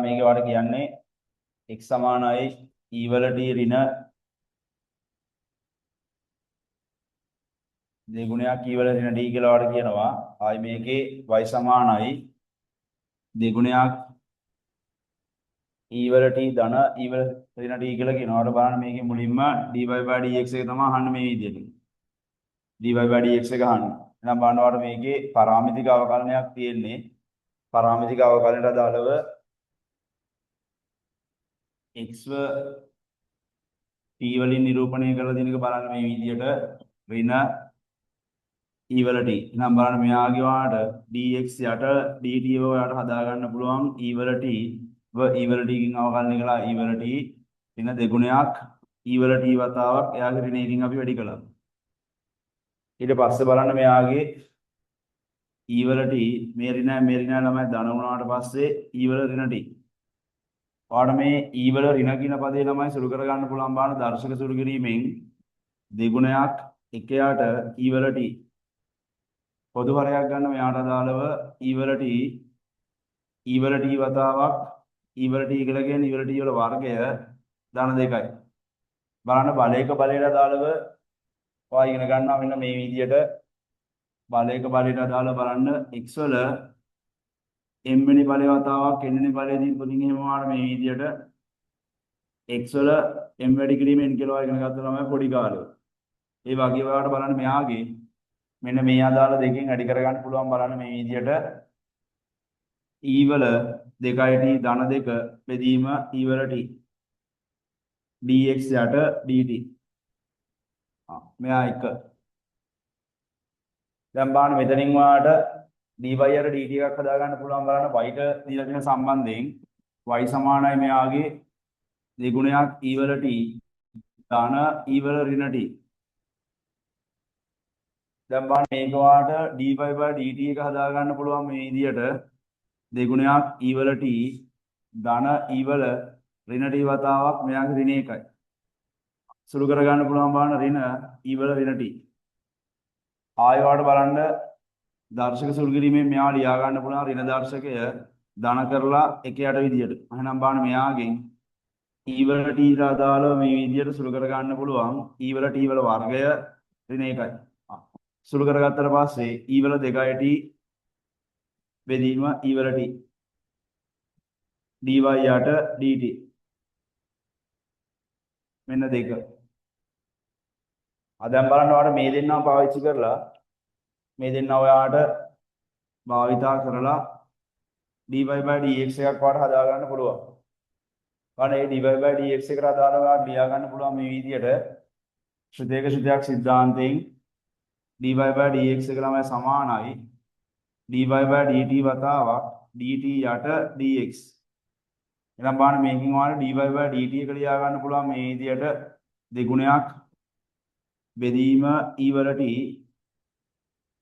මේක වට කියන්නේ x සමානයි e වලට ඍණ දෙගුණයක් e වල ඍණ d කියලා වට කියනවා. ආයි මේකේ y සමානයි දෙගුණයක් e වලට ධන e වල ඍණ d කියලා කියනවා. වට බලන්න මේකේ මුලින්ම dy/dx එක තමයි අහන්න මේ විදිහට. dy/dx එක අහන්න. එහෙනම් බලන්න වට මේකේ පරාමිතික අවකලනයක් තියෙන්නේ. පරාමිතික අවකලනයට අදාළව x t වලින් නිරූපණය කරලා දෙන එක බලන්න මේ විදිහට ඍණ e වලට. එහෙනම් බලන්න මෙයාගේ වාට dx යට dt වලට හදා ගන්න පුළුවන් e වලට e වලට කින් අවකලනය කළා e වලට ඍණ දෙගුණයක් e වලට වතාවක් එයාගේ ඍණ එකකින් අපි වැඩි කළා. ඊට පස්සේ බලන්න මෙයාගේ e වලට මේ ඍණ ළමයි ධන වුණාට පස්සේ e වල ඍණ t. ඔයාලට මේ e වල ඍණ කියන පදේ ළමයි සුළු කර ගන්න පුළුවන් බාන දර්ශක සුළු කිරීමෙන් දෙගුණයක් එකයට e වල t පොදු හරයක් ගන්න මෙයාට අදාළව e වල t වතාවක් e වල t කියලා කියන්නේ e වල t වල වර්ගය ධන 2යි. බලන්න බලයක බලයට අදාළව ඔයා ඉගෙන ගන්නවා මෙන්න මේ විදිහට බලයක බලයට අදාළව බලන්න x වල m වෙනි බලය වතාවක් n වෙනි බලය දීපොතින් එහෙම වුණාට මේ විදිහට x වල m වැඩි කිරීමෙන් කියලා ඉගෙන ගත්තා තමයි පොඩි කාලේ. ඒ වගේ ඔයාලට බලන්න මෙයාගේ මෙන්න මේ අදාළ දෙකෙන් වැඩි කරගන්න පුළුවන් බලන්න මේ විදිහට e වල 2යි t ධන 2 බෙදීම e වල t dx යට dt. මෙයා එක. දැන් බලන්න මෙතනින් ඔයාලට dy යට dt එකක් හදා ගන්න පුළුවන් බලන්න y ට දීලා තියෙන සම්බන්ධයෙන් y සමානයි මෙයාගේ දෙගුණයක් e වල t ධන e වල ඍණ t. දැන් බලන්න මේක වාට dy/dt එක හදා ගන්න පුළුවන් මේ විදිහට දෙගුණයක් e වල t ධන e වල ඍණ t වතාවක් මෙයාගේ ඍණ 1යි. සුළු කර ගන්න පුළුවන් බලන්න ඍණ e වල ඍණ t. ආයෙ වාට බලන්න දර්ශක සුළු කිරීමෙන් මෙයා ලියා ගන්න පුළුවන් ඍණ දර්ශකය ධන කරලා 1යට විදියට. එහෙනම් බලන්න මෙයාගෙන් e වල t ට අදාළව මේ විදියට සුළු කර ගන්න පුළුවන් e වල t වල වර්ගය ඍණ 1යි. සුළු කරගත්තට පස්සේ e වල 2යි t බෙදීම e වල t dy යට dt මෙන්න දෙක. දැන් බලන්න ඔයාලට මේ දෙන්නා පාවිච්චි කරලා මේ දෙන්නා ඔයාලට භාවිතා කරලා dy/dx එකක් වාට හදා ගන්න පුළුවන්. බලන්න මේ dy/dx එකට අදාළව ලියා ගන්න පුළුවන් මේ විදියට ශ්‍රුතයක සිද්ධාන්තයෙන් dy/dx එක ළමයි සමානයි dy/dt වතාවක් dt යට dx. එහෙනම් බලන්න මේකෙන් ඔයාලට dy/dt එක ලියා ගන්න පුළුවන් මේ විදියට දෙගුණයක් බෙදීම e වල t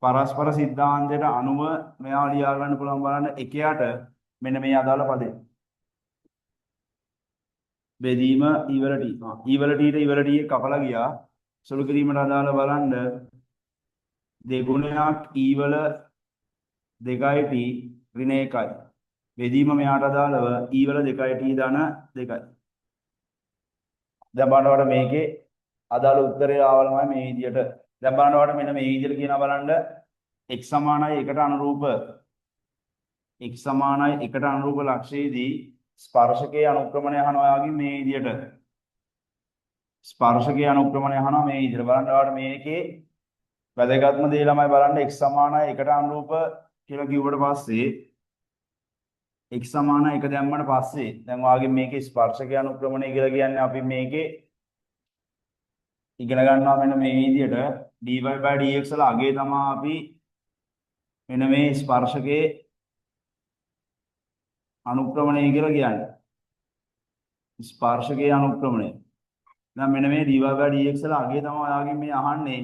පරස්පර සිද්ධාන්තයට අනුව මෙයා ලියා ගන්න පුළුවන් බලන්න එකයට මෙන්න මේ අදාළ පදේ බෙදීම e වල t. e වල t ට e වල t කපලා ගියා. සුළු කිරීමට අදාළ බලන්න දෙගුණයක් e වල 2යි t ඍණ 1යි. බෙදීම මෙයාට අදාළව e වල 2යි t ධන 2යි. දැන් බලනකොට මේකේ අදාළ උත්තරය ආවලමයි මේ විදියට. දැන් බලනකොට මෙන්න මේ විදියට කියනවා බලන්න x සමානයි 1ට අනුරූප x සමානයි 1ට අනුරූප ලක්ෂයේදී ස්පර්ශකයේ අනුක්‍රමණය අහනවා යාගින් මේ විදියට. ස්පර්ශකයේ අනුක්‍රමණය අහනවා මේ විදියට. බලන්න ඔයාලට මේකේ වැදගත්ම දේ ළමයි බලන්න x සමානයි 1ට අනුරූප කියලා කිව්වට පස්සේ x සමානයි 1 දැම්මම පස්සේ දැන් ඔයාගේ මේකේ ස්පර්ශකයේ අනුක්‍රමණය කියලා කියන්නේ අපි මේකේ ඉගෙන ගන්නවා මෙන්න මේ විදියට dy/dx වල අගේ තමයි අපි මෙන්න මේ ස්පර්ශකයේ අනුක්‍රමණය කියලා කියන්නේ. ස්පර්ශකයේ අනුක්‍රමණය. දැන් මෙන්න මේ dy/dx වල අගේ තමයි ඔයාගෙන් මේ අහන්නේ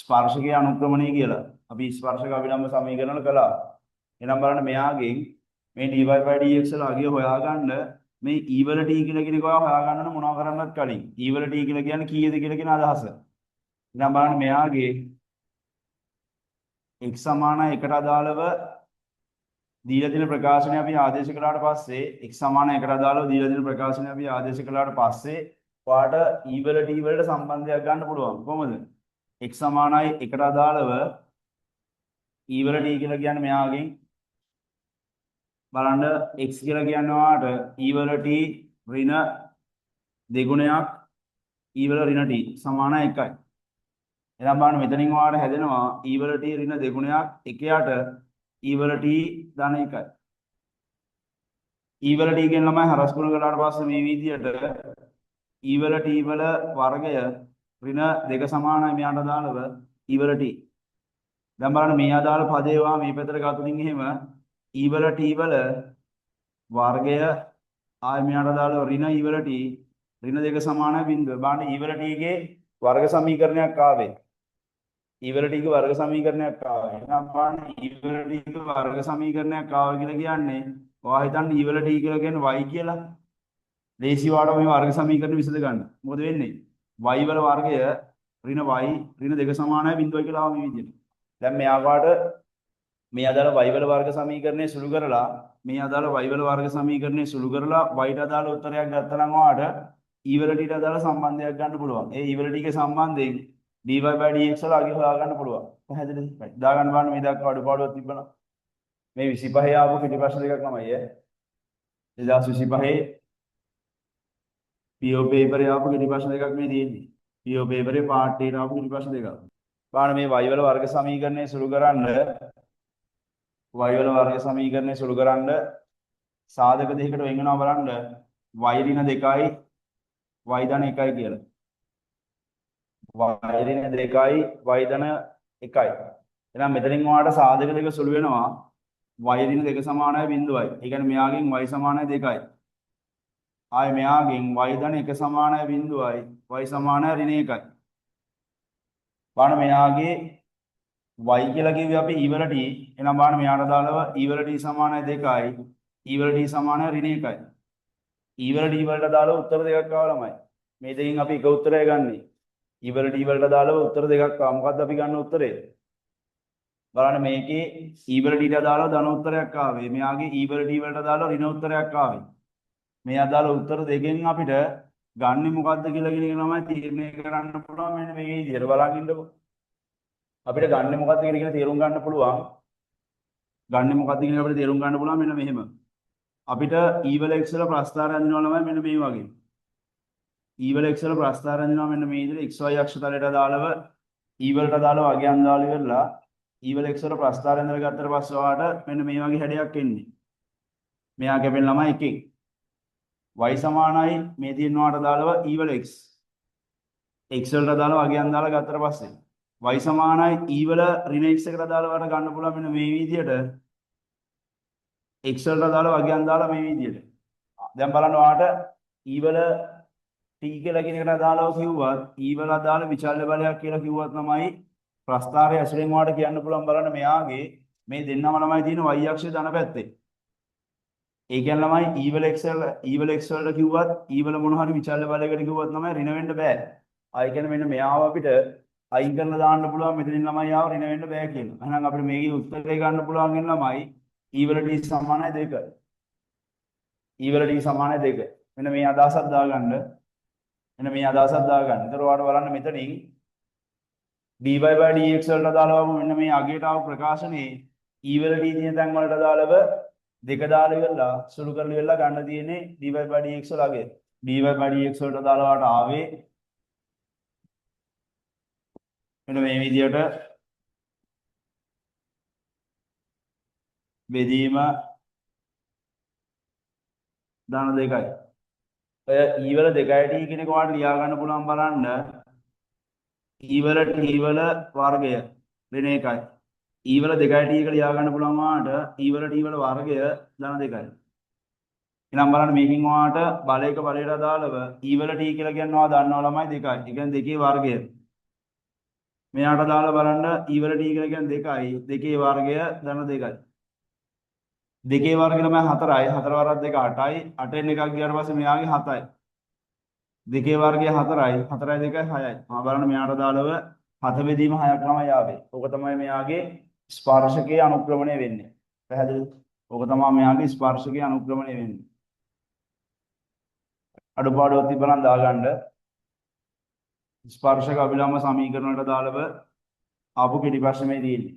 ස්පර්ශකයේ අනුක්‍රමණය කියලා. අපි ස්පර්ශක අභිලම්බ සමීකරණ කළා. එහෙනම් බලන්න මෙයාගෙන් මේ dy/dx වල අගේ හොයාගන්න මේ e වල t කියලා කියන එක හොයාගන්න මොනවා කරන්නත් කලින් e වල t කියලා කියන්නේ කීයද කියලා කියන අදහස. එහෙනම් බලන්න මෙයාගේ x සමානයි 1ට අදාළව දීලා තියෙන ප්‍රකාශනය අපි ආදේශ කළාට පස්සේ x සමාන 1ට අදාළව දීලා තියෙන ප්‍රකාශනය අපි ආදේශ කළාට පස්සේ ඔයාලට e වල t වලට සම්බන්ධයක් ගන්න පුළුවන්. කොහොමද? x සමානයි 1ට අදාළව e වල t කියලා කියන්නේ මෙයාගෙන් බලන්න x කියලා කියන්නේ ඔයාලට e වල t ඍණ දෙගුණයක් e වල ඍණ t සමාන 1යි. එහෙනම් බලන්න මෙතනින් ඔයාලට හැදෙනවා e වල t ඍණ දෙගුණයක් 1යට e වල t ධන 1යි. e වල t කියන ළමයි හරස් ගුණ කළාට පස්සේ මේ විදිහට e වල t වල වර්ගය ඍණ 2 සමානයි මෙයාට අදාළව e වල t. දැන් බලන්න මේ අදාළ පදේ වා මේ පැත්තට ගත්තොත් එහෙම e වල t වල වර්ගය ආය මෙයාට අදාළව ඍණ e වල t ඍණ 2 සමානයි බිඳුව. බලන්න e වල t ගේ වර්ග සමීකරණයක් ආවේ. e වල t ගේ වර්ග සමීකරණයක් ආවේ. එහෙනම් බලන්න e වල t ගේ වර්ග සමීකරණයක් ආවා කියලා කියන්නේ ඔයා හිතන්නේ e වල t කියලා කියන්නේ y කියලා. ලේසි වාට මේ වර්ග සමීකරණ විසඳ ගන්න. මොකද වෙන්නේ? y වල වර්ගය ඍණ y ඍණ 2 සමානයි බිඳුවයි කියලා ආව මේ විදිහට. දැන් මෙයාට මේ අදාළ y වල වර්ග සමීකරණය සුළු කරලා මේ අදාළ y වල වර්ග සමීකරණය සුළු කරලා y ට අදාළ උත්තරයක් ගත්තා නම් ඔයාට e වල t ට අදාළ සම්බන්ධයක් ගන්න පුළුවන්. ඒ e වල t ගේ සම්බන්ධයෙන් dy by dx වල අගය හොයා ගන්න පුළුවන්. පැහැදිලිද? දා ගන්න බලන්න මේ දක්වා අඩුපාඩුවක් තිබ්බනම් මේ 25 ආපු පිටි ප්‍රශ්න දෙකක් ළමයි ඈ. 2025 PO paper ආපු පිටි ප්‍රශ්න දෙකක් මේ තියෙන්නේ. PO paper part 1 ආපු පිටි ප්‍රශ්න දෙකක්. බලන්න මේ y වල වර්ග සමීකරණය සුළු කරන්න y වල වර්ග සමීකරණය සුළු කරන්න සාධක දෙකකට වෙන් වෙනවා බලන්න y ඍණ 2යි y ධන 1යි කියලා. y ඍණ 2යි y ධන 1යි. එහෙනම් මෙතනින් ඔයාලට සාධක දෙක සුළු වෙනවා y ඍණ 2 සමානයි බිඳුවයි. ඒ කියන්නේ මෙයාගෙන් y සමානයි 2යි. ආයේ මෙයාගෙන් y ධන 1 සමානයි බිඳුවයි y සමානයි ඍණ 1යි. බලන්න මෙයාගේ y කියලා කිව්වේ අපි e වල t. එහෙනම් බලන්න මෙයාට දාලව e වල t සමානයි 2යි e වල t සමානයි ඍණ 1යි. e වල t වලට දාලව උත්තර දෙකක් ආවා ළමයි. මේ දෙකෙන් අපි එක උත්තරයක් ගන්නෙ. e වල t වලට දාලව උත්තර දෙකක් ආවා. මොකද්ද අපි ගන්න උත්තරේ? බලන්න මේකේ e වල t ට දාලව ධන උත්තරයක් ආවේ. මෙයාගේ e වල t වලට දාලව ඍණ උත්තරයක් ආවේ. මේ අදාළ උත්තර දෙකෙන් අපිට ගන්නෙ මොකද්ද කියලා කියන එක තමයි තීරණය කරන්න පුළුවන්. මෙන්න මේ විදිහට බලන් ඉන්නකො. අපිට ගන්නෙ මොකද්ද කියන තේරුම් ගන්න පුළුවන්. ගන්නෙ මොකද්ද කියන අපිට තේරුම් ගන්න පුළුවන් මෙන්න මෙහෙම. අපිට e වල x වල ප්‍රස්ථාර අඳිනවා ළමයි මෙන්න මේ වගේ. e වල x වල ප්‍රස්ථාර අඳිනවා මෙන්න මේ විදිහට xy අක්ෂ තලයට අදාළව e වලට අදාළව අගයන් දාලා ඉවරලා e වල x වල ප්‍රස්ථාර අඳලා ගත්තට පස්සේ ඔයාලට මෙන්න මේ වගේ හැඩයක් එන්නේ. මෙයා කැපෙන ළමයි එකෙන් y සමානයි මේ තියෙනවාට දාලව e වල x. x වලට දාලව අගයන් දාලා ගත්තට පස්සේ y සමානයි e වල ඍණ x එකට දාලා වට ගන්න පුළුවන් මෙන්න මේ විදිහට. x වලට දාලා අගයන් දාලා මේ විදිහට. දැන් බලන්න ඔයාලට e වල t කියලා කියන එකට දාලා කිව්වත් e වල දාලා විචල්්‍ය බලයක් කියලා කිව්වත් තමයි ප්‍රස්ථාරය ඇසුරෙන් ඔයාලට කියන්න පුළුවන්. බලන්න මෙයාගේ මේ දෙන්නම ළමයි තියෙන y අක්ෂයේ ධන පැත්තේ. ඒ කියන්නේ ළමයි e වල x වලට කිව්වත් e වල මොන හරි විචල්්‍ය බලයකට කිව්වත් තමයි ඍණ වෙන්න බෑ. ආයි කියන්නේ මෙන්න මෙයාව අපිට අයින් කරලා දාන්න පුළුවන් මෙතනින් ළමයි ආව ඍණ වෙන්න බෑ කියලා. එහෙනම් අපිට මේකේ උත්තරේ ගන්න පුළුවන් වෙන ළමයි e වල t සමානයි 2. e වල t සමානයි 2. මෙන්න මේ අදහසක් දාගන්න. මෙන්න මේ අදහසක් දාගන්න. ඒතර ඔයාලට බලන්න මෙතනින් dy by dx වලට දාලවම මෙන්න මේ අගයට ආව ප්‍රකාශනයේ e වල t තියෙන තැන් වලට දාලව දෙක දාලා ඉවරලා සුළු කරලා ඉවරලා ගන්න තියෙන්නේ dy by dx වල අගය. dy by dx වලට දාලාට ආවේ මෙන්න මේ විදියට බෙදීම ධන 2යි. ඔය e වල 2යි t කියන එක ඔයාලට ලියා ගන්න පුළුවන් බලන්න. e වල t වල වර්ගය ඍණ 1යි. e වල 2යි t එක ලියා ගන්න පුළුවන් ඔයාලට e වල t වල වර්ගය ධන 2යි. එහෙනම් බලන්න මේකෙන් ඔයාලට බලයක බලයට අදාළව e වල t කියලා කියනවා දන්නවා ළමයි 2යි. ඒ කියන්නේ දෙකේ වර්ගය. මෙයාට දාලා බලන්න e වල t කියලා කියන්නේ 2යි. දෙකේ වර්ගය ධන 2යි. දෙකේ වර්ගය ළමයි 4යි. 4 වරක් 2 8යි. 8ෙන් එකක් ගියාට පස්සේ මෙයාගේ 7යි. දෙකේ වර්ගය 4යි. 4යි 2යි 6යි. මම බලන්න මෙයාට දාලව 7 බෙදීම 6ක් ළමයි ආවේ. ඕක තමයි මෙයාගේ ස්පර්ශකයේ අනුක්‍රමණය වෙන්නේ. පැහැදිලිද? ඕක තමයි මෙයාගේ ස්පර්ශකයේ අනුක්‍රමණය වෙන්නේ. අඩුපාඩුවක් තිබ්බනම් දාගන්න. ස්පර්ශක අභිලම්බ සමීකරණයට දාලව ආපු පිටිපස්සේ මේ තියෙන්නේ.